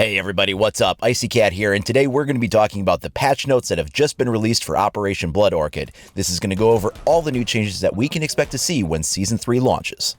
Hey everybody, what's up? Icy Cat here, and today we're going to be talking about the patch notes that have just been released for Operation Blood Orchid. This is going to go over all the new changes that we can expect to see when Season 3 launches.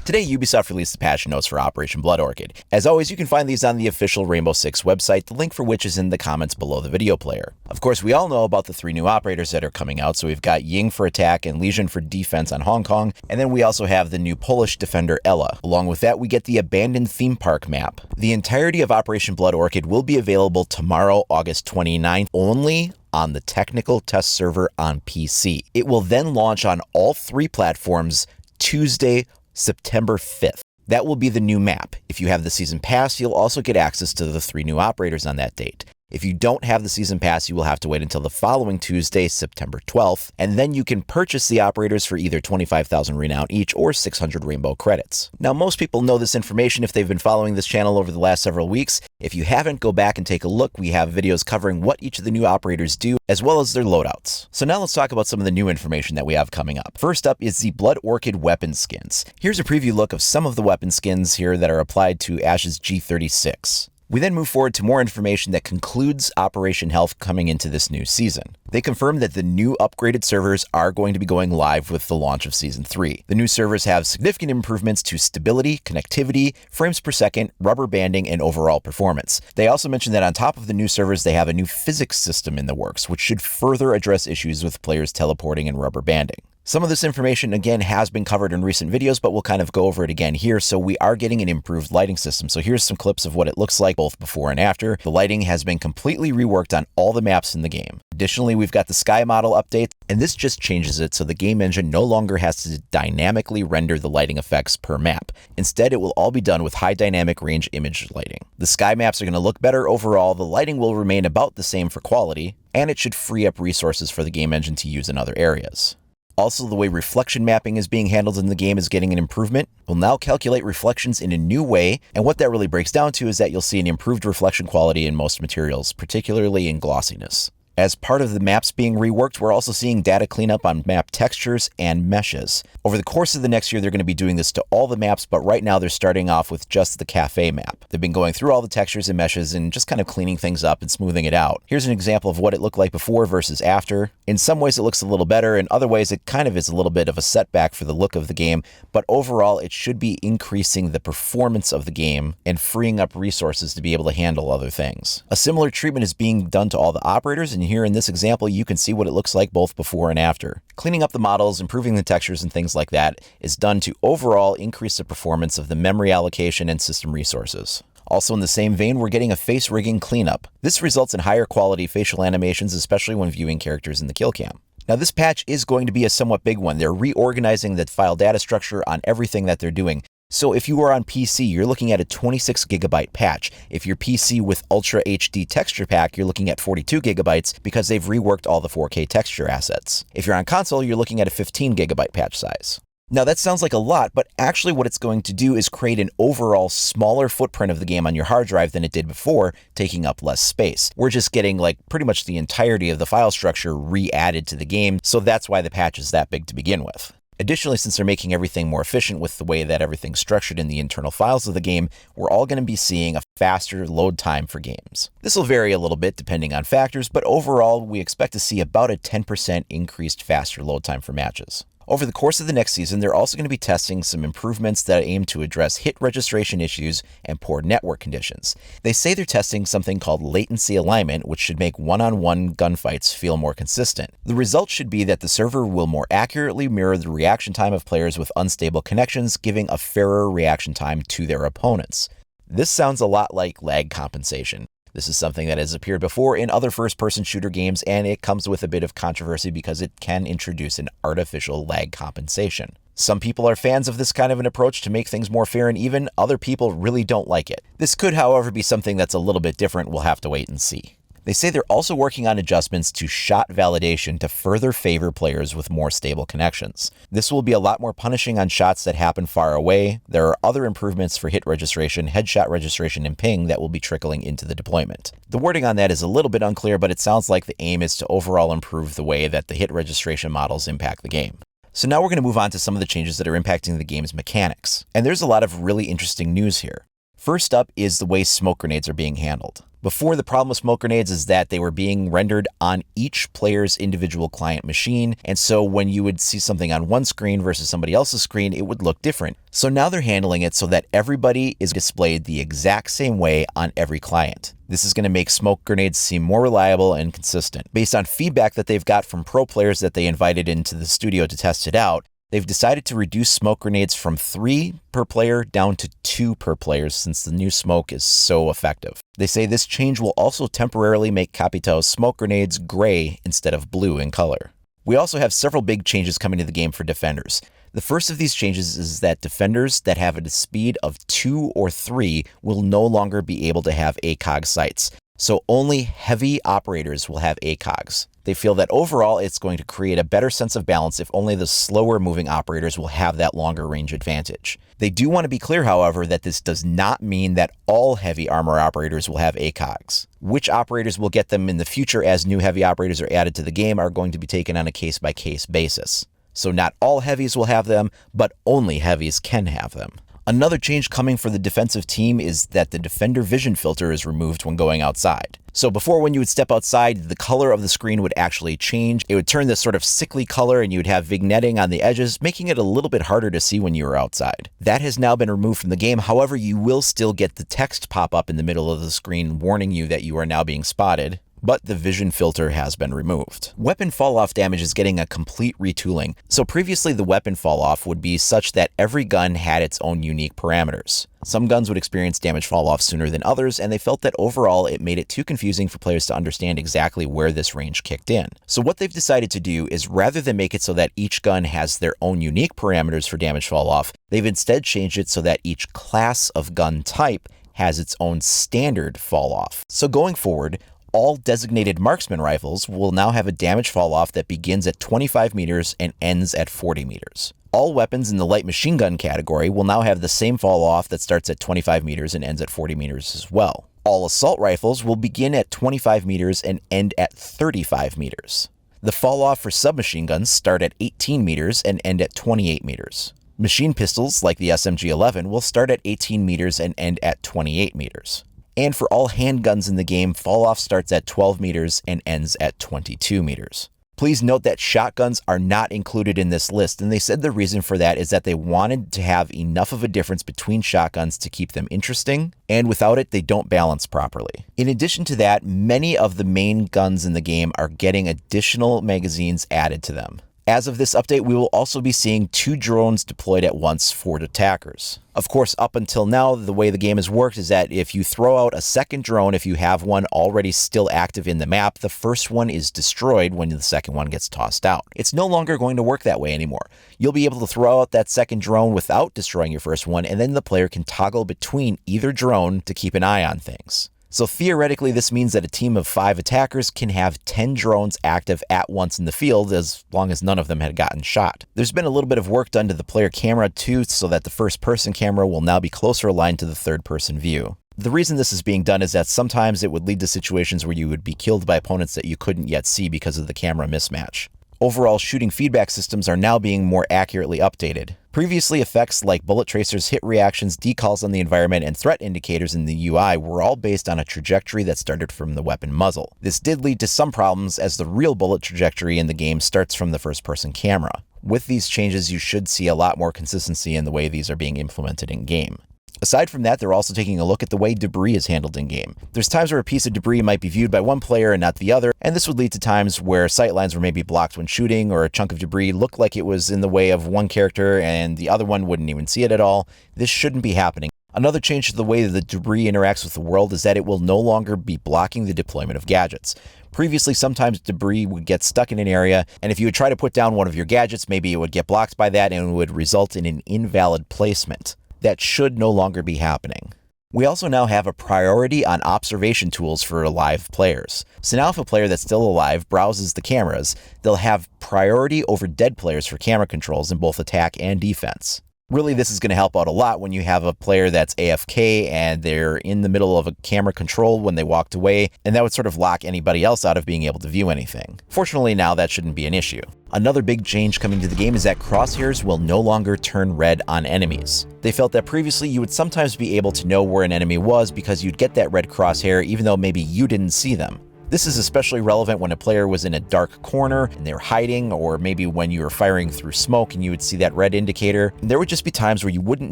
Today, Ubisoft released the patch notes for Operation Blood Orchid. As always, you can find these on the official Rainbow Six website, the link for which is in the comments below the video player. Of course, we all know about the 3 new operators that are coming out, so we've got Ying for attack and Legion for defense on Hong Kong, and then we also have the new Polish defender Ella. Along with that, we get the abandoned theme park map. The entirety of Operation Blood Orchid will be available tomorrow, August 29th, only on the technical test server on PC. It will then launch on all 3 platforms Tuesday, September 5th. That will be the new map. If you have the Season Pass, you'll also get access to the 3 new operators on that date. If you don't have the Season Pass, you will have to wait until the following Tuesday, September 12th, and then you can purchase the operators for either 25,000 renown each or 600 rainbow credits. Now, most people know this information if they've been following this channel over the last several weeks. If you haven't, go back and take a look. We have videos covering what each of the new operators do, as well as their loadouts. So now let's talk about some of the new information that we have coming up. First up is the Blood Orchid weapon skins. Here's a preview look of some of the weapon skins here that are applied to Ash's G36. We then move forward to more information that concludes Operation Health coming into this new season. They confirm that the new upgraded servers are going to be going live with the launch of Season 3. The new servers have significant improvements to stability, connectivity, frames per second, rubber banding, and overall performance. They also mentioned that on top of the new servers, they have a new physics system in the works, which should further address issues with players teleporting and rubber banding. Some of this information, again, has been covered in recent videos, but we'll kind of go over it again here. So we are getting an improved lighting system. So here's some clips of what it looks like both before and after. The lighting has been completely reworked on all the maps in the game. Additionally, we've got the sky model update, and this just changes it so the game engine no longer has to dynamically render the lighting effects per map. Instead, it will all be done with high dynamic range image lighting. The sky maps are going to look better overall, the lighting will remain about the same for quality, and it should free up resources for the game engine to use in other areas. Also, the way reflection mapping is being handled in the game is getting an improvement. We'll now calculate reflections in a new way, and what that really breaks down to is that you'll see an improved reflection quality in most materials, particularly in glossiness. As part of the maps being reworked, we're also seeing data cleanup on map textures and meshes. Over the course of the next year, they're going to be doing this to all the maps, but right now they're starting off with just the cafe map. They've been going through all the textures and meshes and just kind of cleaning things up and smoothing it out. Here's an example of what it looked like before versus after. In some ways it looks a little better, in other ways it kind of is a little bit of a setback for the look of the game, but overall it should be increasing the performance of the game and freeing up resources to be able to handle other things. A similar treatment is being done to all the operators, and here in this example you can see what it looks like both before and after. Cleaning up the models, improving the textures and things like that is done to overall increase the performance of the memory allocation and system resources. Also in the same vein, we're getting a face rigging cleanup. This results in higher quality facial animations, especially when viewing characters in the kill cam. Now this patch is going to be a somewhat big one. They're reorganizing the file data structure on everything that they're doing. So if you are on PC, you're looking at a 26 gigabyte patch. If you're PC with Ultra HD texture pack, you're looking at 42 gigabytes because they've reworked all the 4K texture assets. If you're on console, you're looking at a 15 gigabyte patch size. Now that sounds like a lot, but actually what it's going to do is create an overall smaller footprint of the game on your hard drive than it did before, taking up less space. We're just getting like pretty much the entirety of the file structure re-added to the game, so that's why the patch is that big to begin with. Additionally, since they're making everything more efficient with the way that everything's structured in the internal files of the game, we're all going to be seeing a faster load time for games. This will vary a little bit depending on factors, but overall, we expect to see about a 10% increased faster load time for matches. Over the course of the next season, they're also going to be testing some improvements that aim to address hit registration issues and poor network conditions. They say they're testing something called latency alignment, which should make one-on-one gunfights feel more consistent. The result should be that the server will more accurately mirror the reaction time of players with unstable connections, giving a fairer reaction time to their opponents. This sounds a lot like lag compensation. This is something that has appeared before in other first-person shooter games, and it comes with a bit of controversy because it can introduce an artificial lag compensation. Some people are fans of this kind of an approach to make things more fair and even. Other people really don't like it. This could, however, be something that's a little bit different. We'll have to wait and see. They say they're also working on adjustments to shot validation to further favor players with more stable connections. This will be a lot more punishing on shots that happen far away. There are other improvements for hit registration, headshot registration, and ping that will be trickling into the deployment. The wording on that is a little bit unclear, but it sounds like the aim is to overall improve the way that the hit registration models impact the game. So now we're going to move on to some of the changes that are impacting the game's mechanics. And there's a lot of really interesting news here. First up is the way smoke grenades are being handled. Before, the problem with smoke grenades is that they were being rendered on each player's individual client machine, and so when you would see something on one screen versus somebody else's screen, it would look different. So now they're handling it so that everybody is displayed the exact same way on every client. This is going to make smoke grenades seem more reliable and consistent. Based on feedback that they've got from pro players that they invited into the studio to test it out, they've decided to reduce smoke grenades from 3 per player down to 2 per player since the new smoke is so effective. They say this change will also temporarily make Capitao's smoke grenades gray instead of blue in color. We also have several big changes coming to the game for defenders. The first of these changes is that defenders that have a speed of 2 or 3 will no longer be able to have ACOG sights. So only heavy operators will have ACOGs. They feel that overall it's going to create a better sense of balance if only the slower moving operators will have that longer range advantage. They do want to be clear, however, that this does not mean that all heavy armor operators will have ACOGs. Which operators will get them in the future as new heavy operators are added to the game are going to be taken on a case-by-case basis. So not all heavies will have them, but only heavies can have them. Another change coming for the defensive team is that the defender vision filter is removed when going outside. So before, when you would step outside, the color of the screen would actually change. It would turn this sort of sickly color and you would have vignetting on the edges, making it a little bit harder to see when you were outside. That has now been removed from the game. However, you will still get the text pop up in the middle of the screen warning you that you are now being spotted, but the vision filter has been removed. Weapon fall-off damage is getting a complete retooling. So previously the weapon fall-off would be such that every gun had its own unique parameters. Some guns would experience damage fall-off sooner than others, and they felt that overall it made it too confusing for players to understand exactly where this range kicked in. So what they've decided to do is, rather than make it so that each gun has their own unique parameters for damage fall-off, they've instead changed it so that each class of gun type has its own standard fall-off. So going forward, all designated marksman rifles will now have a damage fall-off that begins at 25 meters and ends at 40 meters. All weapons in the light machine gun category will now have the same fall-off that starts at 25 meters and ends at 40 meters as well. All assault rifles will begin at 25 meters and end at 35 meters. The fall-off for submachine guns start at 18 meters and end at 28 meters. Machine pistols, like the SMG-11, will start at 18 meters and end at 28 meters. And for all handguns in the game, fall-off starts at 12 meters and ends at 22 meters. Please note that shotguns are not included in this list, and they said the reason for that is that they wanted to have enough of a difference between shotguns to keep them interesting, and without it, they don't balance properly. In addition to that, many of the main guns in the game are getting additional magazines added to them. As of this update, we will also be seeing 2 drones deployed at once for attackers. Of course, up until now, the way the game has worked is that if you throw out a second drone, if you have one already still active in the map, the first one is destroyed when the second one gets tossed out. It's no longer going to work that way anymore. You'll be able to throw out that second drone without destroying your first one, and then the player can toggle between either drone to keep an eye on things. So theoretically, this means that a team of 5 attackers can have 10 drones active at once in the field, as long as none of them had gotten shot. There's been a little bit of work done to the player camera too, so that the first-person camera will now be closer aligned to the third-person view. The reason this is being done is that sometimes it would lead to situations where you would be killed by opponents that you couldn't yet see because of the camera mismatch. Overall, shooting feedback systems are now being more accurately updated. Previously, effects like bullet tracers, hit reactions, decals on the environment, and threat indicators in the UI were all based on a trajectory that started from the weapon muzzle. This did lead to some problems, as the real bullet trajectory in the game starts from the first-person camera. With these changes, you should see a lot more consistency in the way these are being implemented in-game. Aside from that, they're also taking a look at the way debris is handled in-game. There's times where a piece of debris might be viewed by one player and not the other, and this would lead to times where sightlines were maybe blocked when shooting, or a chunk of debris looked like it was in the way of one character and the other one wouldn't even see it at all. This shouldn't be happening. Another change to the way that the debris interacts with the world is that it will no longer be blocking the deployment of gadgets. Previously, sometimes debris would get stuck in an area, and if you would try to put down one of your gadgets, maybe it would get blocked by that and it would result in an invalid placement. That should no longer be happening. We also now have a priority on observation tools for alive players. So now if a player that's still alive browses the cameras, they'll have priority over dead players for camera controls in both attack and defense. Really, this is going to help out a lot when you have a player that's AFK and they're in the middle of a camera control when they walked away, and that would sort of lock anybody else out of being able to view anything. Fortunately, now that shouldn't be an issue. Another big change coming to the game is that crosshairs will no longer turn red on enemies. They felt that previously you would sometimes be able to know where an enemy was because you'd get that red crosshair even though maybe you didn't see them. This is especially relevant when a player was in a dark corner and they were hiding, or maybe when you were firing through smoke and you would see that red indicator. And there would just be times where you wouldn't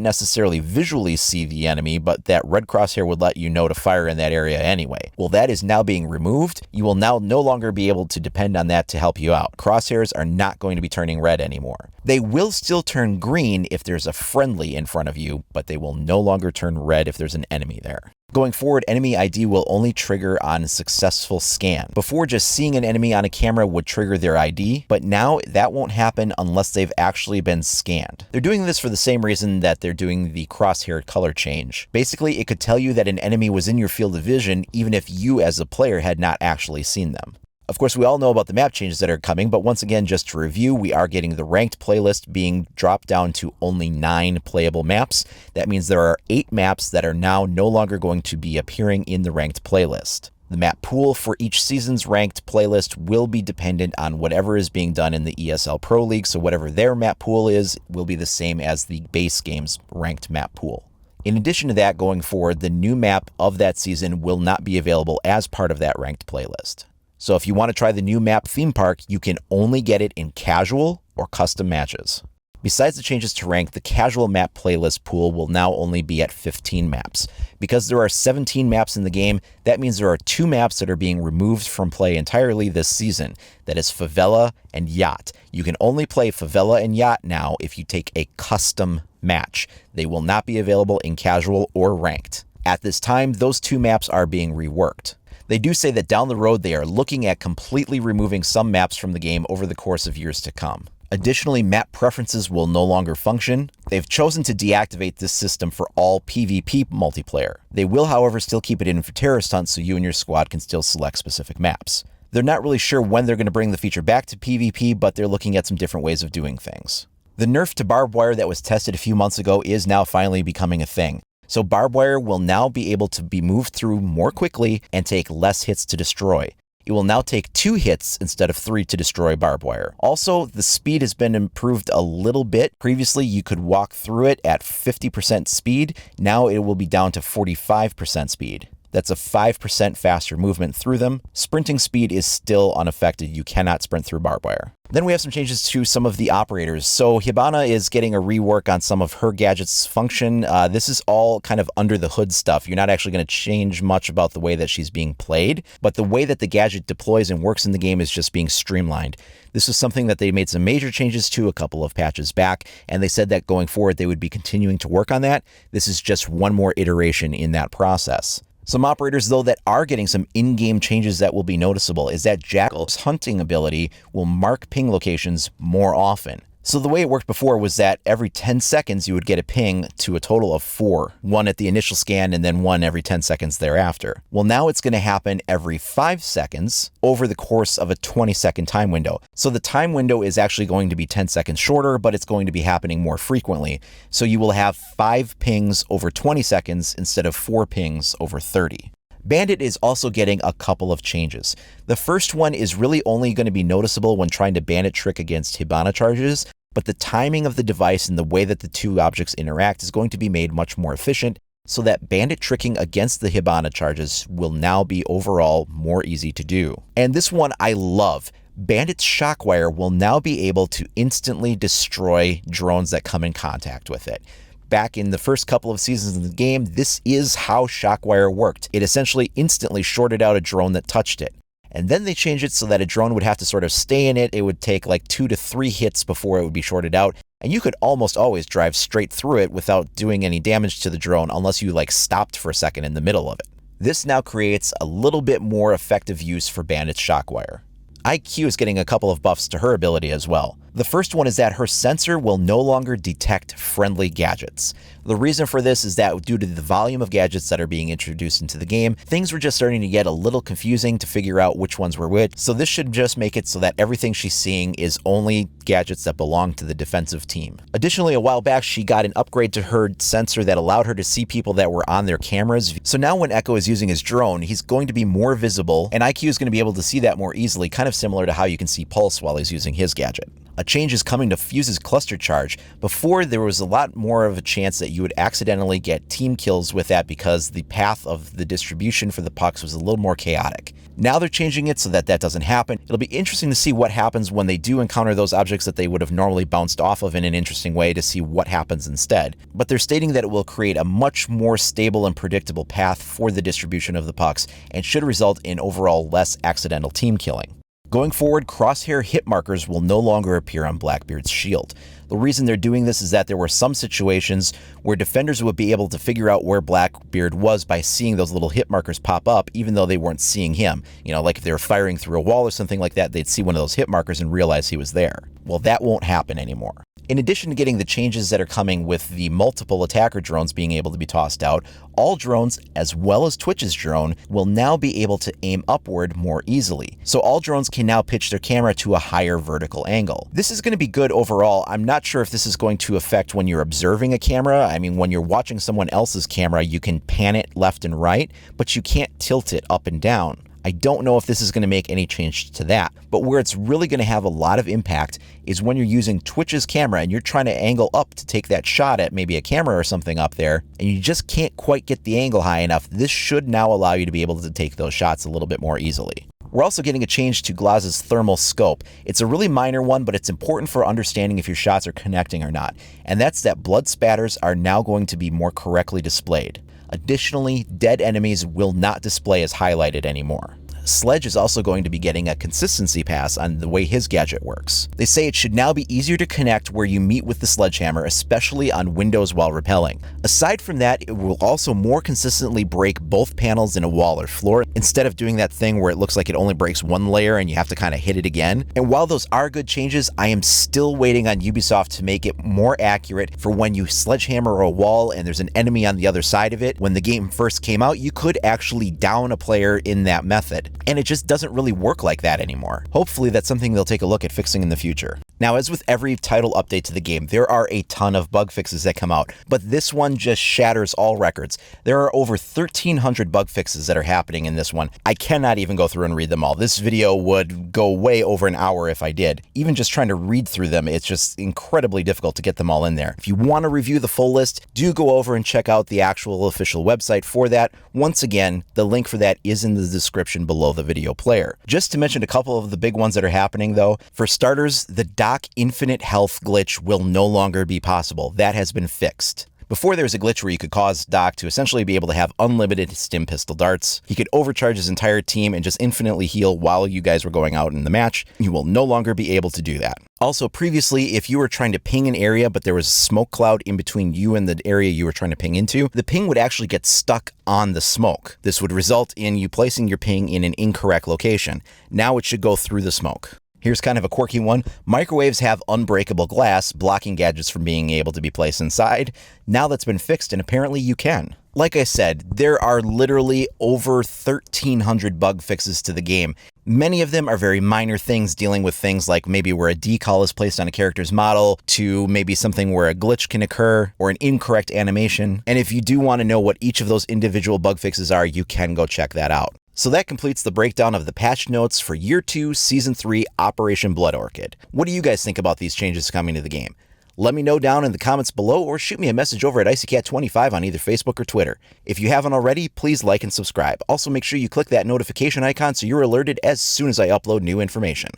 necessarily visually see the enemy, but that red crosshair would let you know to fire in that area anyway. Well, that is now being removed. You will now no longer be able to depend on that to help you out. Crosshairs are not going to be turning red anymore. They will still turn green if there's a friendly in front of you, but they will no longer turn red if there's an enemy there. Going forward, enemy ID will only trigger on a successful scan. Before, just seeing an enemy on a camera would trigger their ID, but now that won't happen unless they've actually been scanned. They're doing this for the same reason that they're doing the crosshair color change. Basically, it could tell you that an enemy was in your field of vision even if you as a player had not actually seen them. Of course, we all know about the map changes that are coming, but once again, just to review, we are getting the ranked playlist being dropped down to only 9 playable maps. That means there are 8 maps that are now no longer going to be appearing in the ranked playlist. The map pool for each season's ranked playlist will be dependent on whatever is being done in the ESL Pro League, so whatever their map pool is will be the same as the base game's ranked map pool. In addition to that, going forward, the new map of that season will not be available as part of that ranked playlist. So if you want to try the new map Theme Park, you can only get it in casual or custom matches. Besides the changes to rank, the casual map playlist pool will now only be at 15 maps. Because there are 17 maps in the game, that means there are 2 maps that are being removed from play entirely this season. That is Favela and Yacht. You can only play Favela and Yacht now if you take a custom match. They will not be available in casual or ranked. At this time, those 2 maps are being reworked. They do say that down the road they are looking at completely removing some maps from the game over the course of years to come. Additionally, map preferences will no longer function. They've chosen to deactivate this system for all PvP multiplayer. They will, however, still keep it in for terrorist hunts so you and your squad can still select specific maps. They're not really sure when they're going to bring the feature back to PvP, but they're looking at some different ways of doing things. The nerf to barbed wire that was tested a few months ago is now finally becoming a thing. So barbed wire will now be able to be moved through more quickly and take less hits to destroy. It will now take 2 hits instead of 3 to destroy barbed wire. Also, the speed has been improved a little bit. Previously, you could walk through it at 50% speed. Now it will be down to 45% speed. That's a 5% faster movement through them. Sprinting speed is still unaffected. You cannot sprint through barbed wire. Then we have some changes to some of the operators. So Hibana is getting a rework on some of her gadgets' function. This is all kind of under the hood stuff. You're not actually going to change much about the way that she's being played, but the way that the gadget deploys and works in the game is just being streamlined. This was something that they made some major changes to a couple of patches back, and they said that going forward they would be continuing to work on that. This is just one more iteration in that process. Some operators, though, that are getting some in-game changes that will be noticeable is that Jackal's hunting ability will mark ping locations more often. So the way it worked before was that every 10 seconds you would get a ping to a total of 4. 1 at the initial scan and then 1 every 10 seconds thereafter. Well, now it's going to happen every 5 seconds over the course of a 20-second time window. So the time window is actually going to be 10 seconds shorter, but it's going to be happening more frequently. So you will have 5 pings over 20 seconds instead of 4 pings over 30. Bandit is also getting a couple of changes. The first one is really only going to be noticeable when trying to bandit trick against Hibana charges, but the timing of the device and the way that the 2 objects interact is going to be made much more efficient, so that bandit tricking against the Hibana charges will now be overall more easy to do. And this one I love. Bandit's Shockwire will now be able to instantly destroy drones that come in contact with it. Back in the first couple of seasons of the game, this is how Shockwire worked. It essentially instantly shorted out a drone that touched it. And then they changed it so that a drone would have to sort of stay in it. It would take like 2 to 3 hits before it would be shorted out. And you could almost always drive straight through it without doing any damage to the drone unless you like stopped for a second in the middle of it. This now creates a little bit more effective use for Bandit's Shockwire. IQ is getting a couple of buffs to her ability as well. The first one is that her sensor will no longer detect friendly gadgets. The reason for this is that due to the volume of gadgets that are being introduced into the game, things were just starting to get a little confusing to figure out which ones were which, so this should just make it so that everything she's seeing is only gadgets that belong to the defensive team. Additionally, a while back, she got an upgrade to her sensor that allowed her to see people that were on their cameras, so now when Echo is using his drone, he's going to be more visible, and IQ is going to be able to see that more easily, kind of similar to how you can see Pulse while he's using his gadget. A change is coming to Fuse's cluster charge. Before, there was a lot more of a chance that you would accidentally get team kills with that because the path of the distribution for the pucks was a little more chaotic. Now they're changing it so that that doesn't happen. It'll be interesting to see what happens when they do encounter those objects that they would have normally bounced off of in an interesting way to see what happens instead. But they're stating that it will create a much more stable and predictable path for the distribution of the pucks and should result in overall less accidental team killing. Going forward, crosshair hit markers will no longer appear on Blackbeard's shield. The reason they're doing this is that there were some situations where defenders would be able to figure out where Blackbeard was by seeing those little hit markers pop up, even though they weren't seeing him. You know, like if they were firing through a wall or something like that, they'd see one of those hit markers and realize he was there. Well, that won't happen anymore. In addition to getting the changes that are coming with the multiple attacker drones being able to be tossed out, all drones, as well as Twitch's drone, will now be able to aim upward more easily. So all drones can now pitch their camera to a higher vertical angle. This is going to be good overall. I'm not sure if this is going to affect when you're observing a camera. I mean, when you're watching someone else's camera, you can pan it left and right, but you can't tilt it up and down. I don't know if this is going to make any change to that, but where it's really going to have a lot of impact is when you're using Twitch's camera and you're trying to angle up to take that shot at maybe a camera or something up there, and you just can't quite get the angle high enough. This should now allow you to be able to take those shots a little bit more easily. We're also getting a change to Glaz's thermal scope. It's a really minor one, but it's important for understanding if your shots are connecting or not, and that's that blood spatters are now going to be more correctly displayed. Additionally, dead enemies will not display as highlighted anymore. Sledge is also going to be getting a consistency pass on the way his gadget works. They say it should now be easier to connect where you meet with the sledgehammer, especially on windows while rappelling. Aside from that, it will also more consistently break both panels in a wall or floor, instead of doing that thing where it looks like it only breaks one layer and you have to kind of hit it again. And while those are good changes, I am still waiting on Ubisoft to make it more accurate for when you sledgehammer a wall and there's an enemy on the other side of it. When the game first came out, you could actually down a player in that method. And it just doesn't really work like that anymore. Hopefully that's something they'll take a look at fixing in the future. Now, as with every title update to the game, there are a ton of bug fixes that come out, but this one just shatters all records. There are over 1,300 bug fixes that are happening in this one. I cannot even go through and read them all. This video would go way over an hour if I did. Even just trying to read through them, it's just incredibly difficult to get them all in there. If you want to review the full list, do go over and check out the actual official website for that. Once again, the link for that is in the description below the video player. Just to mention a couple of the big ones that are happening though, for starters, the Doc infinite health glitch will no longer be possible. That has been fixed. Before, there was a glitch where you could cause Doc to essentially be able to have unlimited stim pistol darts. He could overcharge his entire team and just infinitely heal while you guys were going out in the match. You will no longer be able to do that. Also, previously, if you were trying to ping an area, but there was a smoke cloud in between you and the area you were trying to ping into, the ping would actually get stuck on the smoke. This would result in you placing your ping in an incorrect location. Now it should go through the smoke. Here's kind of a quirky one. Microwaves have unbreakable glass, blocking gadgets from being able to be placed inside. Now that's been fixed, and apparently you can. Like I said, there are literally over 1,300 bug fixes to the game. Many of them are very minor things dealing with things like maybe where a decal is placed on a character's model, to maybe something where a glitch can occur or an incorrect animation. And if you do want to know what each of those individual bug fixes are, you can go check that out. So that completes the breakdown of the patch notes for Year 2, Season 3, Operation Blood Orchid. What do you guys think about these changes coming to the game? Let me know down in the comments below, or shoot me a message over at IcyCat25 on either Facebook or Twitter. If you haven't already, please like and subscribe. Also, make sure you click that notification icon so you're alerted as soon as I upload new information.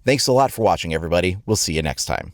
Thanks a lot for watching, everybody. We'll see you next time.